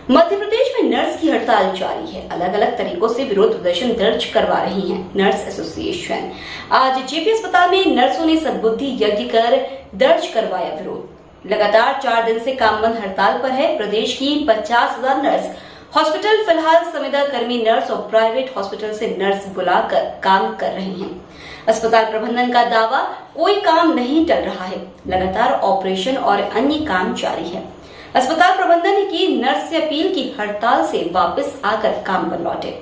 मध्य प्रदेश में नर्स की हड़ताल जारी है। अलग अलग तरीकों से विरोध प्रदर्शन दर्ज करवा रही है नर्स एसोसिएशन। आज जेपी अस्पताल में नर्सों ने सद्बुद्धि यज्ञ कर दर्ज करवाया विरोध। लगातार 4 दिन से काम बंद हड़ताल पर है प्रदेश की 50,000 नर्स। हॉस्पिटल फिलहाल संविदा कर्मी नर्स और प्राइवेट हॉस्पिटल से नर्स बुलाकर काम कर रहे हैं। अस्पताल प्रबंधन का दावा, कोई काम नहीं टल रहा है। लगातार ऑपरेशन और अन्य काम जारी है। अस्पताल प्रबंधन ने की नर्स से अपील की हड़ताल से वापस आकर काम पर लौटे।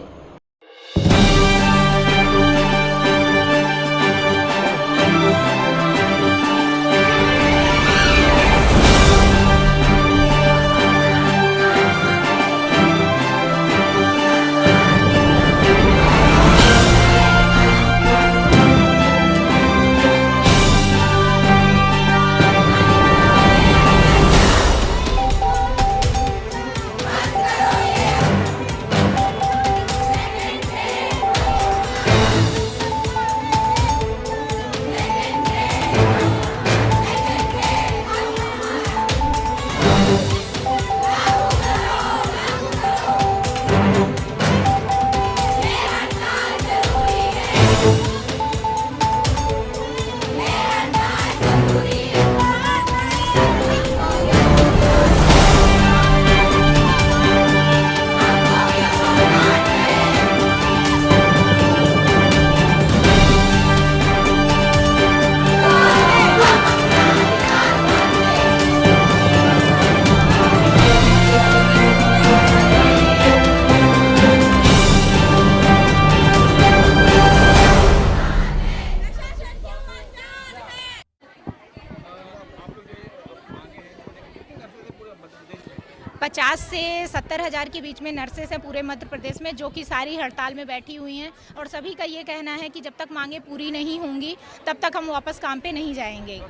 पचास से 70,000 के बीच में नर्सेस हैं पूरे मध्य प्रदेश में, जो कि सारी हड़ताल में बैठी हुई हैं और सभी का ये कहना है कि जब तक मांगें पूरी नहीं होंगी तब तक हम वापस काम पे नहीं जाएंगे।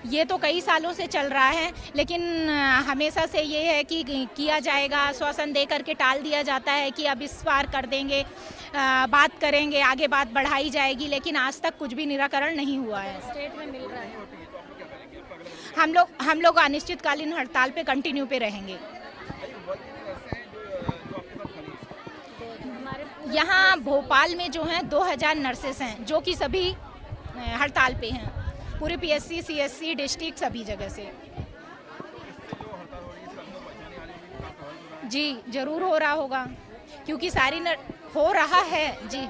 ये तो कई सालों से चल रहा है, लेकिन हमेशा से ये है कि किया जाएगा, आश्वासन दे करके टाल दिया जाता है कि अब इस बार कर देंगे, बात करेंगे, आगे बात बढ़ाई जाएगी, लेकिन आज तक कुछ भी निराकरण नहीं हुआ है। स्टेट में मिल रहा है। हम लोग अनिश्चितकालीन हड़ताल पे कंटिन्यू पे रहेंगे। यहाँ भोपाल में जो हैं 2000 नर्सेस हैं, जो कि सभी हड़ताल पे हैं, पूरे पीएससी, सीएससी, डिस्ट्रिक्ट सभी जगह से। जी जरूर हो रहा होगा, क्योंकि हो रहा है जी।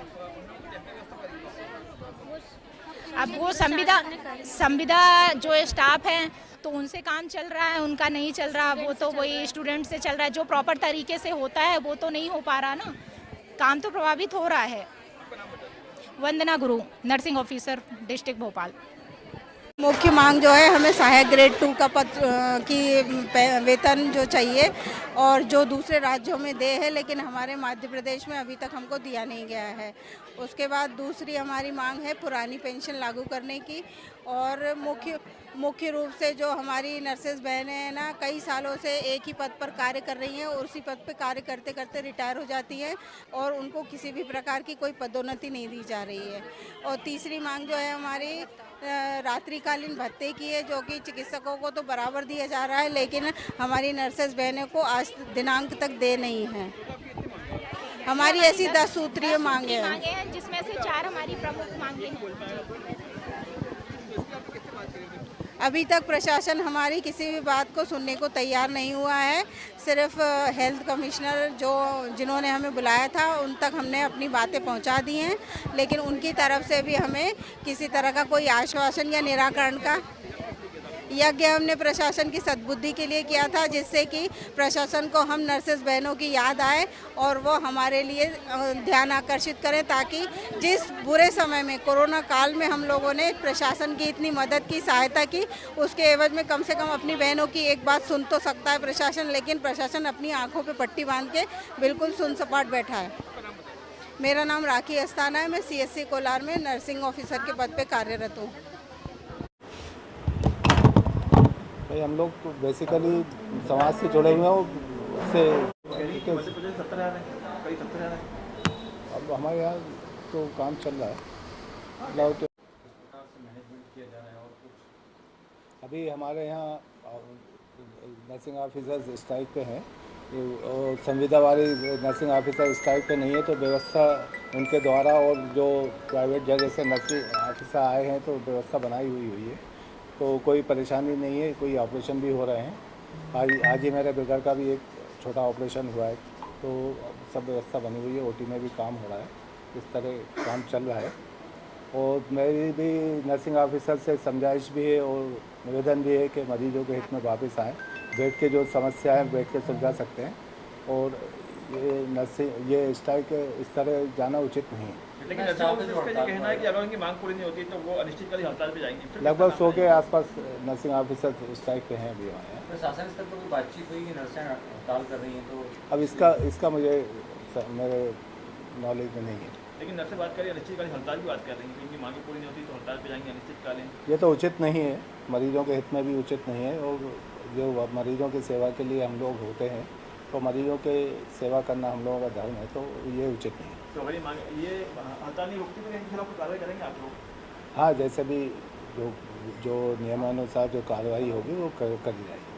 अब वो संविदा जो स्टाफ है तो उनसे काम चल रहा है, उनका नहीं चल रहा, वो तो वही स्टूडेंट से चल रहा है। जो प्रॉपर तरीके से होता है वो तो नहीं हो पा रहा ना, काम तो प्रभावित हो रहा है। वंदना गुरु, नर्सिंग ऑफिसर, डिस्ट्रिक्ट भोपाल। मुख्य मांग जो है, हमें सहायक ग्रेड 2 का पद की वेतन जो चाहिए और जो दूसरे राज्यों में दे है, लेकिन हमारे मध्य प्रदेश में अभी तक हमको दिया नहीं गया है। उसके बाद दूसरी हमारी मांग है पुरानी पेंशन लागू करने की। और मुख्य रूप से जो हमारी नर्सेज बहनें हैं ना, कई सालों से एक ही पद पर कार्य कर रही हैं और उसी पद पर कार्य करते करते रिटायर हो जाती हैं और उनको किसी भी प्रकार की कोई पदोन्नति नहीं दी जा रही है। और तीसरी मांग जो है हमारी रात्रिकालीन भत्ते की है, जो कि चिकित्सकों को तो बराबर दिया जा रहा है, लेकिन हमारी नर्सेज बहनों को आज दिनांक तक दे नहीं है। हमारी ऐसी 10 सूत्रीय मांगे हैं, जिसमें से 4 हमारी प्रमुख मांगे हैं। अभी तक प्रशासन हमारी किसी भी बात को सुनने को तैयार नहीं हुआ है। सिर्फ हेल्थ कमिश्नर जिन्होंने हमें बुलाया था उन तक हमने अपनी बातें पहुंचा दी हैं, लेकिन उनकी तरफ से भी हमें किसी तरह का कोई आश्वासन या निराकरण का यज्ञ हमने प्रशासन की सद्बुद्धि के लिए किया था, जिससे कि प्रशासन को हम नर्सेस बहनों की याद आए और वो हमारे लिए ध्यान आकर्षित करें, ताकि जिस बुरे समय में कोरोना काल में हम लोगों ने प्रशासन की इतनी मदद की, सहायता की, उसके एवज में कम से कम अपनी बहनों की एक बात सुन तो सकता है प्रशासन, लेकिन प्रशासन अपनी आंखों पे पट्टी बांध के बिल्कुल सुन सपाट बैठा है। मेरा नाम राखी अस्थाना है, मैं सीएससी कोलार में नर्सिंग ऑफिसर के पद पे कार्यरत हूँ। भाई हम लोग तो बेसिकली समाज से जुड़े हुए हैं, उससे अब हमारे यहाँ तो काम चल रहा है। अभी हमारे यहाँ नर्सिंग ऑफिसर्स स्ट्राइक पे हैं और संविदा वाली नर्सिंग ऑफिसर स्ट्राइक पे नहीं है, तो व्यवस्था उनके द्वारा और जो प्राइवेट जगह से नर्सिंग ऑफिसर आए हैं तो व्यवस्था बनाई हुई है, तो कोई परेशानी नहीं है। कोई ऑपरेशन भी हो रहे हैं। आज ही मेरे ब्रदर का भी एक छोटा ऑपरेशन हुआ है, तो सब व्यवस्था बनी हुई है। ओटी में भी काम हो रहा है, इस तरह काम चल रहा है। और मेरी भी नर्सिंग ऑफिसर से समझाइश भी है और निवेदन भी है कि मरीजों के हित में वापस आएँ। बैठ के जो समस्या है बैठ के सुलझा सकते हैं, और ये स्ट्राइक इस तरह जाना उचित नहीं है। लेकिन नर्सिंग ऑफिसर्स का ये कहना है कि अगर उनकी मांग पूरी नहीं होती तो वो अनिश्चितकालीन हड़ताल पे जाएंगे। लगभग 100 के आसपास नर्सिंग ऑफिसर स्ट्राइक पे हैं अभी वहाँ। प्रशासन स्तर पर कोई बातचीत हुई कि नर्सें हड़ताल कर रही हैं, तो अब इसका मुझे मेरे नॉलेज में नहीं है। लेकिन नर्सें बात करें अनिश्चितकालीन हड़ताल की बात कर रही हैं कि उनकी मांगें पूरी नहीं होती तो हड़ताल पे जाएंगे अनिश्चितकालीन। ये तो उचित नहीं है, मरीजों के हित में भी उचित नहीं है। और जो मरीजों की सेवा के लिए हम लोग होते हैं, तो मरीजों के सेवा करना हम लोगों का धर्म है, तो ये उचित नहीं है। तो अगर ये हड़ताल नहीं रुकती तो इनके खिलाफ कार्रवाई करेंगे आप लोग? हाँ, जैसे भी जो नियमानुसार जो कार्रवाई होगी वो करी जाएगी।